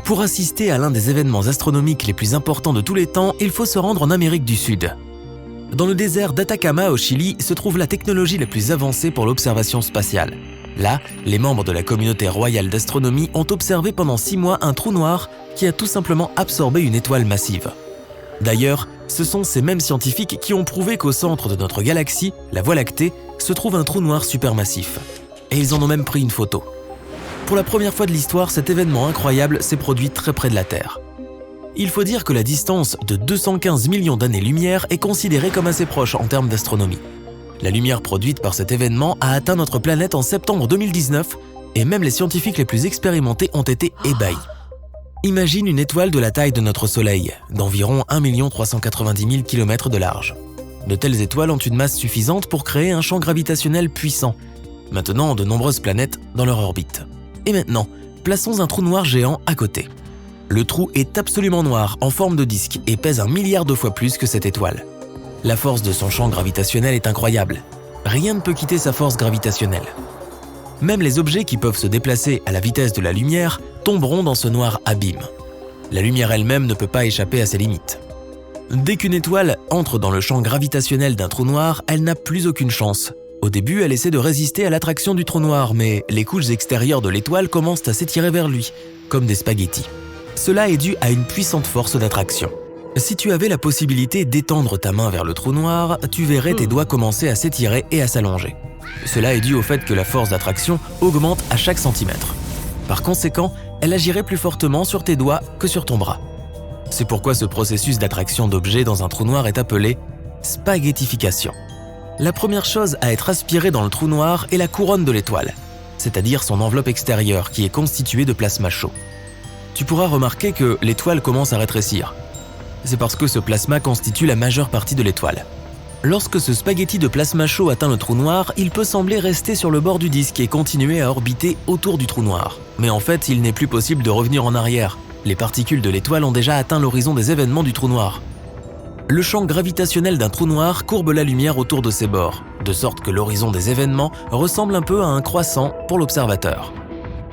Pour assister à l'un des événements astronomiques les plus importants de tous les temps, il faut se rendre en Amérique du Sud. Dans le désert d'Atacama au Chili se trouve la technologie la plus avancée pour l'observation spatiale. Là, les membres de la communauté royale d'astronomie ont observé pendant 6 mois un trou noir qui a tout simplement absorbé une étoile massive. D'ailleurs, ce sont ces mêmes scientifiques qui ont prouvé qu'au centre de notre galaxie, la Voie lactée, se trouve un trou noir supermassif. Et ils en ont même pris une photo. Pour la première fois de l'histoire, cet événement incroyable s'est produit très près de la Terre. Il faut dire que la distance de 215 millions d'années-lumière est considérée comme assez proche en termes d'astronomie. La lumière produite par cet événement a atteint notre planète en septembre 2019 et même les scientifiques les plus expérimentés ont été ébahis. Imagine une étoile de la taille de notre Soleil, d'environ 1 390 000 km de large. De telles étoiles ont une masse suffisante pour créer un champ gravitationnel puissant, maintenant de nombreuses planètes dans leur orbite. Et maintenant, plaçons un trou noir géant à côté. Le trou est absolument noir, en forme de disque, et pèse 1 milliard de fois plus que cette étoile. La force de son champ gravitationnel est incroyable. Rien ne peut quitter sa force gravitationnelle. Même les objets qui peuvent se déplacer à la vitesse de la lumière tomberont dans ce noir abîme. La lumière elle-même ne peut pas échapper à ses limites. Dès qu'une étoile entre dans le champ gravitationnel d'un trou noir, elle n'a plus aucune chance. Au début, elle essaie de résister à l'attraction du trou noir, mais les couches extérieures de l'étoile commencent à s'étirer vers lui, comme des spaghettis. Cela est dû à une puissante force d'attraction. Si tu avais la possibilité d'étendre ta main vers le trou noir, tu verrais tes doigts commencer à s'étirer et à s'allonger. Cela est dû au fait que la force d'attraction augmente à chaque centimètre. Par conséquent, elle agirait plus fortement sur tes doigts que sur ton bras. C'est pourquoi ce processus d'attraction d'objets dans un trou noir est appelé spaghettification. La première chose à être aspirée dans le trou noir est la couronne de l'étoile, c'est-à-dire son enveloppe extérieure qui est constituée de plasma chaud. Tu pourras remarquer que l'étoile commence à rétrécir. C'est parce que ce plasma constitue la majeure partie de l'étoile. Lorsque ce spaghetti de plasma chaud atteint le trou noir, il peut sembler rester sur le bord du disque et continuer à orbiter autour du trou noir. Mais en fait, il n'est plus possible de revenir en arrière. Les particules de l'étoile ont déjà atteint l'horizon des événements du trou noir. Le champ gravitationnel d'un trou noir courbe la lumière autour de ses bords, de sorte que l'horizon des événements ressemble un peu à un croissant pour l'observateur.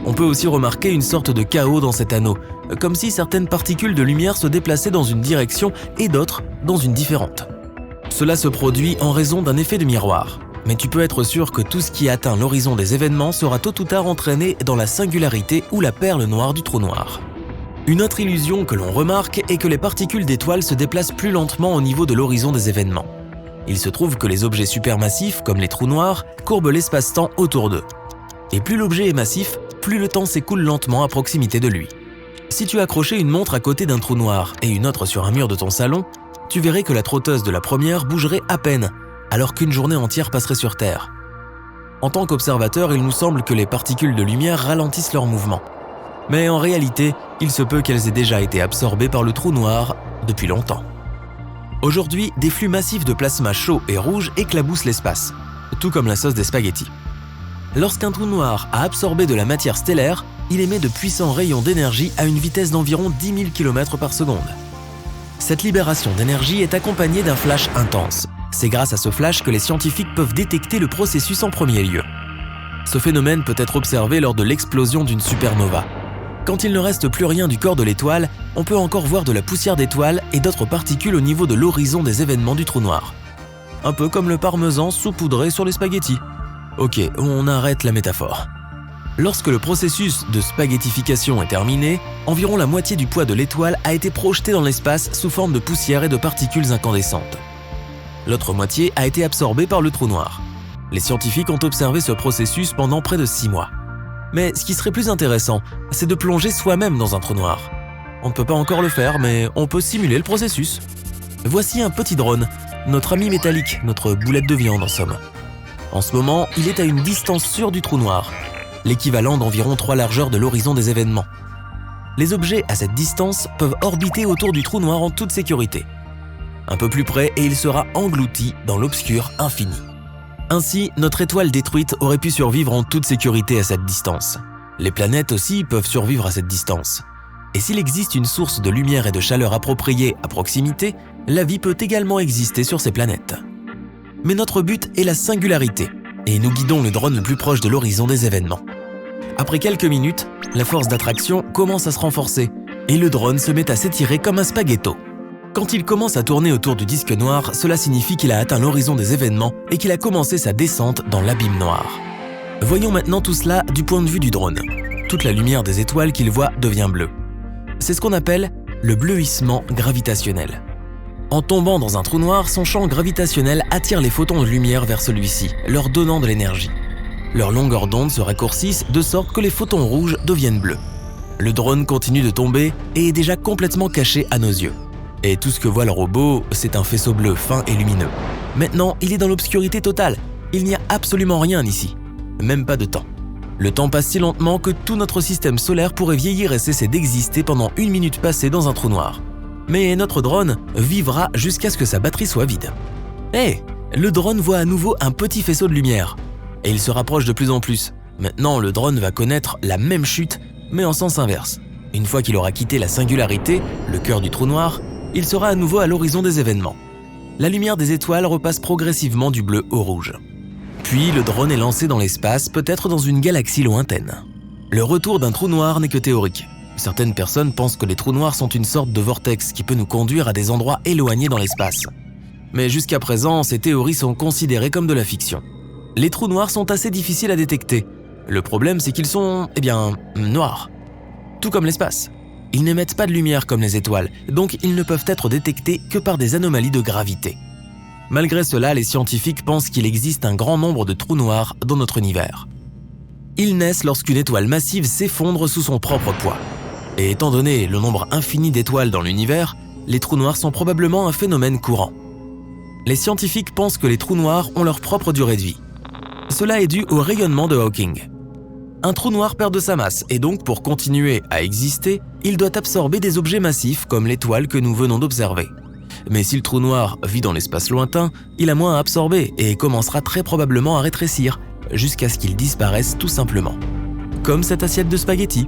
On peut aussi remarquer une sorte de chaos dans cet anneau, comme si certaines particules de lumière se déplaçaient dans une direction et d'autres dans une différente. Cela se produit en raison d'un effet de miroir, mais tu peux être sûr que tout ce qui atteint l'horizon des événements sera tôt ou tard entraîné dans la singularité ou la perle noire du trou noir. Une autre illusion que l'on remarque est que les particules d'étoiles se déplacent plus lentement au niveau de l'horizon des événements. Il se trouve que les objets supermassifs, comme les trous noirs, courbent l'espace-temps autour d'eux. Et plus l'objet est massif, plus le temps s'écoule lentement à proximité de lui. Si tu accrochais une montre à côté d'un trou noir et une autre sur un mur de ton salon, tu verrais que la trotteuse de la première bougerait à peine, alors qu'une journée entière passerait sur Terre. En tant qu'observateur, il nous semble que les particules de lumière ralentissent leur mouvement. Mais en réalité, il se peut qu'elles aient déjà été absorbées par le trou noir depuis longtemps. Aujourd'hui, des flux massifs de plasma chaud et rouge éclaboussent l'espace, tout comme la sauce des spaghettis. Lorsqu'un trou noir a absorbé de la matière stellaire, il émet de puissants rayons d'énergie à une vitesse d'environ 10 000 km par seconde. Cette libération d'énergie est accompagnée d'un flash intense. C'est grâce à ce flash que les scientifiques peuvent détecter le processus en premier lieu. Ce phénomène peut être observé lors de l'explosion d'une supernova. Quand il ne reste plus rien du corps de l'étoile, on peut encore voir de la poussière d'étoiles et d'autres particules au niveau de l'horizon des événements du trou noir. Un peu comme le parmesan saupoudré sur les spaghettis. Ok, on arrête la métaphore. Lorsque le processus de spaghettification est terminé, environ la moitié du poids de l'étoile a été projetée dans l'espace sous forme de poussière et de particules incandescentes. L'autre moitié a été absorbée par le trou noir. Les scientifiques ont observé ce processus pendant près de 6 mois. Mais ce qui serait plus intéressant, c'est de plonger soi-même dans un trou noir. On ne peut pas encore le faire, mais on peut simuler le processus. Voici un petit drone, notre ami métallique, notre boulette de viande en somme. En ce moment, il est à une distance sûre du trou noir, l'équivalent d'environ 3 largeurs de l'horizon des événements. Les objets à cette distance peuvent orbiter autour du trou noir en toute sécurité. Un peu plus près et il sera englouti dans l'obscur infini. Ainsi, notre étoile détruite aurait pu survivre en toute sécurité à cette distance. Les planètes aussi peuvent survivre à cette distance. Et s'il existe une source de lumière et de chaleur appropriée à proximité, la vie peut également exister sur ces planètes. Mais notre but est la singularité, et nous guidons le drone le plus proche de l'horizon des événements. Après quelques minutes, la force d'attraction commence à se renforcer, et le drone se met à s'étirer comme un spaghetto. Quand il commence à tourner autour du disque noir, cela signifie qu'il a atteint l'horizon des événements et qu'il a commencé sa descente dans l'abîme noir. Voyons maintenant tout cela du point de vue du drone. Toute la lumière des étoiles qu'il voit devient bleue. C'est ce qu'on appelle le bleuissement gravitationnel. En tombant dans un trou noir, son champ gravitationnel attire les photons de lumière vers celui-ci, leur donnant de l'énergie. Leurs longueurs d'onde se raccourcissent de sorte que les photons rouges deviennent bleus. Le drone continue de tomber et est déjà complètement caché à nos yeux. Et tout ce que voit le robot, c'est un faisceau bleu fin et lumineux. Maintenant, il est dans l'obscurité totale. Il n'y a absolument rien ici. Même pas de temps. Le temps passe si lentement que tout notre système solaire pourrait vieillir et cesser d'exister pendant 1 minute passée dans un trou noir. Mais notre drone vivra jusqu'à ce que sa batterie soit vide. Le drone voit à nouveau un petit faisceau de lumière. Et il se rapproche de plus en plus. Maintenant, le drone va connaître la même chute, mais en sens inverse. Une fois qu'il aura quitté la singularité, le cœur du trou noir, il sera à nouveau à l'horizon des événements. La lumière des étoiles repasse progressivement du bleu au rouge. Puis le drone est lancé dans l'espace, peut-être dans une galaxie lointaine. Le retour d'un trou noir n'est que théorique. Certaines personnes pensent que les trous noirs sont une sorte de vortex qui peut nous conduire à des endroits éloignés dans l'espace. Mais jusqu'à présent, ces théories sont considérées comme de la fiction. Les trous noirs sont assez difficiles à détecter. Le problème, c'est qu'ils sont, noirs. Tout comme l'espace. Ils n'émettent pas de lumière comme les étoiles, donc ils ne peuvent être détectés que par des anomalies de gravité. Malgré cela, les scientifiques pensent qu'il existe un grand nombre de trous noirs dans notre univers. Ils naissent lorsqu'une étoile massive s'effondre sous son propre poids. Et étant donné le nombre infini d'étoiles dans l'univers, les trous noirs sont probablement un phénomène courant. Les scientifiques pensent que les trous noirs ont leur propre durée de vie. Cela est dû au rayonnement de Hawking. Un trou noir perd de sa masse et donc pour continuer à exister, il doit absorber des objets massifs comme l'étoile que nous venons d'observer. Mais si le trou noir vit dans l'espace lointain, il a moins à absorber et commencera très probablement à rétrécir, jusqu'à ce qu'il disparaisse tout simplement. Comme cette assiette de spaghettis.